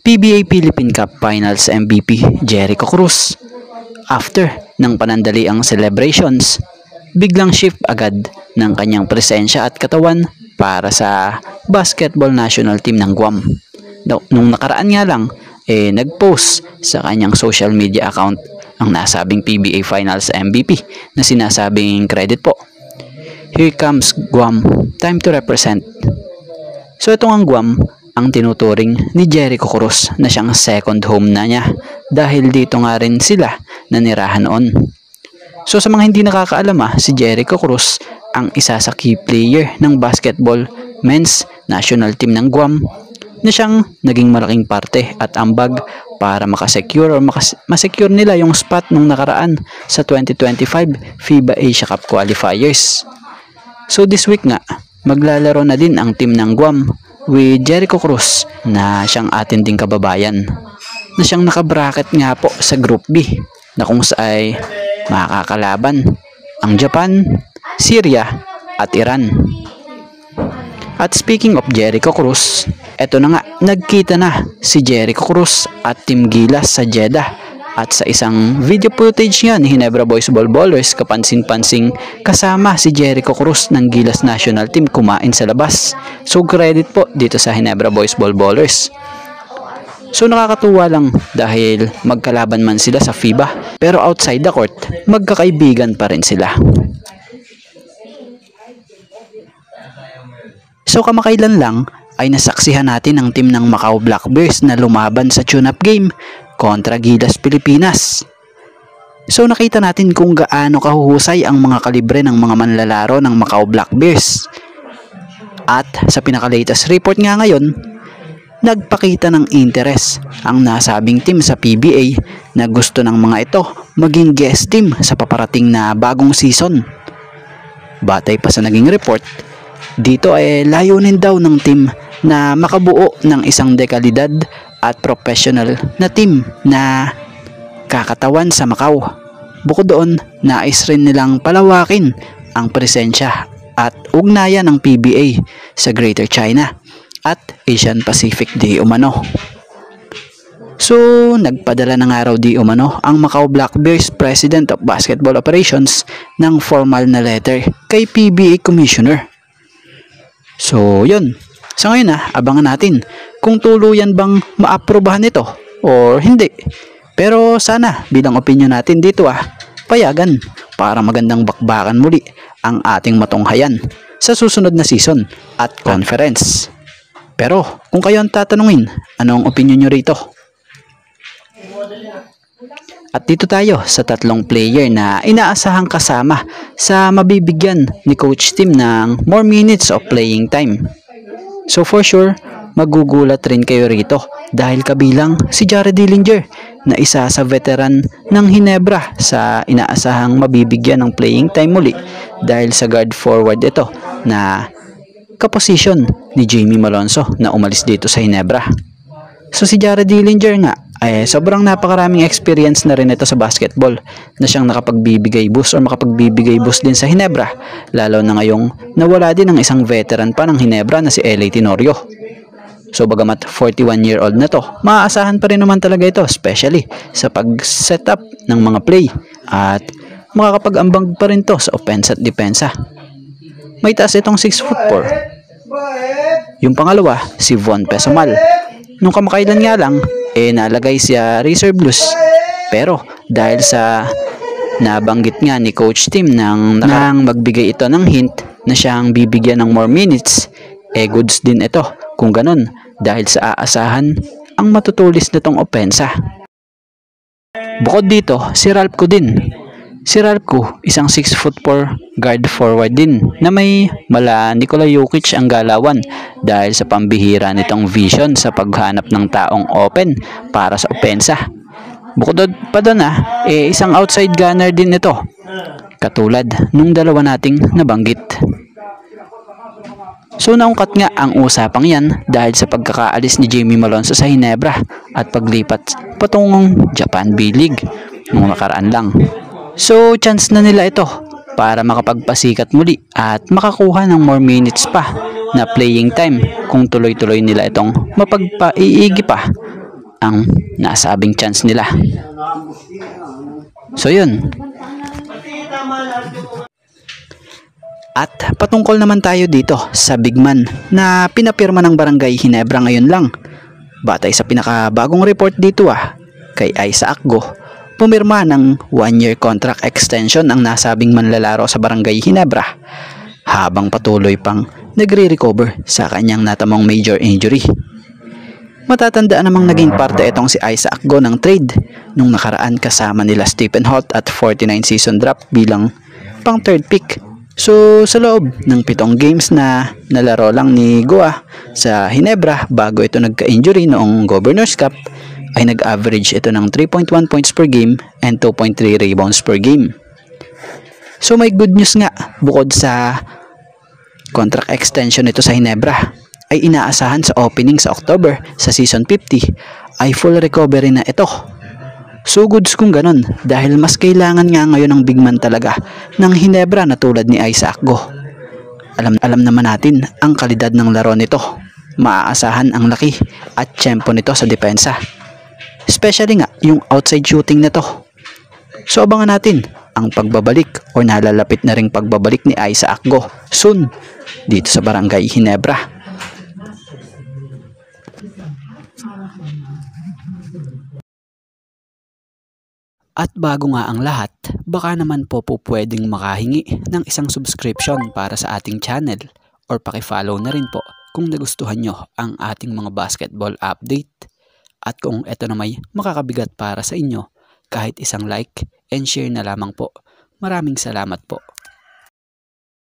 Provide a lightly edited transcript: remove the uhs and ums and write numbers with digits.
PBA Philippine Cup Finals MVP Jericho Cruz. After ng panandaliang celebrations, biglang shift agad ng kanyang presensya at katawan para sa basketball national team ng Guam. Nung nakaraan nga lang, nag-post sa kanyang social media account ang nasabing PBA Finals MVP na sinasabing credit po. Here comes Guam, time to represent. So itong ang Guam, ang tinuturing ni Jericho Cruz na siyang second home na niya dahil dito nga rin sila nanirahan noon. So sa mga hindi nakakaalam si Jericho Cruz ang isa sa key player ng basketball men's national team ng Guam na siyang naging malaking parte at ambag para makasecure or masecure nila yung spot nung nakaraan sa 2025 FIBA Asia Cup qualifiers. So this week nga, maglalaro na din ang team ng Guam with Jericho Cruz na siyang atin ding kababayan na siyang nakabracket nga po sa Group B na kung saan makakalaban ang Japan, Syria at Iran. At speaking of Jericho Cruz, eto na nga, nagkita na si Jericho Cruz at Team Gilas sa Jeddah at sa isang video footage nga ni Ginebra Boys Ball Ballers kapansin-pansing kasama si Jericho Cruz ng Gilas National Team kumain sa labas. So credit po dito sa Ginebra Boys Ball Ballers. So nakakatuwa lang dahil magkalaban man sila sa FIBA pero outside the court magkakaibigan pa rin sila. So kamakailan lang ay nasaksihan natin ang team ng Macau Black Bears na lumaban sa tune-up game kontra Gilas Pilipinas. So nakita natin kung gaano kahuhusay ang mga kalibre ng mga manlalaro ng Macau Black Bears. At sa pinaka-latest report nga ngayon, nagpakita ng interest ang nasabing team sa PBA na gusto ng mga ito maging guest team sa paparating na bagong season. Batay pa sa naging report, dito ay layunin daw ng team na makabuo ng isang dekalidad at professional na team na kakatawan sa Macau. Bukod doon, nais rin nilang palawakin ang presensya at ugnayan ng PBA sa Greater China at Asian Pacific di umano. So, nagpadala na nga raw di umano ang Macau Black Bears President of Basketball Operations ng formal na letter kay PBA Commissioner. So, yun. Sa ngayon abangan natin kung tuluyan bang maaprubahan ito or hindi. Pero sana bilang opinion natin dito payagan para magandang bakbakan muli ang ating matunghayan sa susunod na season at conference. Pero kung kayo ang tatanungin, anong opinion nyo rito? At dito tayo sa tatlong player na inaasahang kasama sa mabibigyan ni Coach Tim ng more minutes of playing time. So for sure, magugulat rin kayo rito dahil kabilang si Jared Dillinger na isa sa veteran ng Ginebra sa inaasahang mabibigyan ng playing time muli dahil sa guard forward ito na kaposisyon ni Jamie Malonzo na umalis dito sa Ginebra. So si Jared Dillinger nga ay sobrang napakaraming experience na rin ito sa basketball na siyang nakapagbibigay boost or makapagbibigay boost din sa Ginebra, lalo na ngayong nawala din ang isang veteran pa ng Ginebra na si L.A. Tenorio. So bagamat 41-year-old na to, maaasahan pa rin naman talaga ito, especially sa pag-setup ng mga play at makakapag-ambag pa rin to sa offense at depensa. May taas itong 6'4". Yung pangalawa, si Von Pesomal. Nung kamakailan nga lang, nalagay siya Reserve Blues. Pero dahil sa nabanggit nga ni Coach Tim nang magbigay ito ng hint na siyang bibigyan ng more minutes, goods din ito kung ganun dahil sa aasahan ang matutulis nitong opensa. Bukod dito, si Ralph din. Si Ralph, isang 6'4" guard forward din na may mala Nikola Jokic ang galawan dahil sa pambihira nitong vision sa paghanap ng taong open para sa opensa. Bukod pa doon isang outside gunner din ito katulad nung dalawa nating nabanggit. So naungkat nga ang usapang yan dahil sa pagkakaalis ni Jamie Malonzo sa Ginebra at paglipat patungong Japan B-League nung nakaraan lang. So chance na nila ito para makapagpasikat muli at makakuha ng more minutes pa na playing time kung tuloy-tuloy nila itong mapagpaiigi pa ang nasabing chance nila. So yun. At patungkol naman tayo dito sa big man na pinapirma ng Barangay Ginebra ngayon lang. Batay sa pinakabagong report dito kay Isaac Go, pumirma ng 1-year contract extension ang nasabing manlalaro sa Barangay Ginebra habang patuloy pang nagre-recover sa kanyang natamong major injury. Matatandaan namang naging parte itong si Isaac Go ng trade nung nakaraan kasama nila Stephen Holt at 49 season draft bilang pang third pick. So sa loob ng 7 games na nalaro lang ni Go sa Ginebra bago ito nagka-injury noong Governors Cup, ay nag-average ito ng 3.1 points per game and 2.3 rebounds per game. So may good news nga, bukod sa contract extension nito sa Ginebra, ay inaasahan sa opening sa October sa season 50 ay full recovery na ito. So goods kung ganun, dahil mas kailangan nga ngayon ng big man talaga ng Ginebra na tulad ni Isaac Go. Alam naman natin ang kalidad ng laro nito. Maaasahan ang laki at tiyempo nito sa depensa. Especially nga yung outside shooting nito. So abangan natin ang pagbabalik o nalalapit na ring pagbabalik ni Isaac Go soon dito sa Barangay Ginebra. At bago nga ang lahat, baka naman po pwedeng makahingi ng isang subscription para sa ating channel or paki-follow na rin po kung nagustuhan nyo ang ating mga basketball update. At kung ito na may makakabigat para sa inyo, kahit isang like and share na lamang po. Maraming salamat po.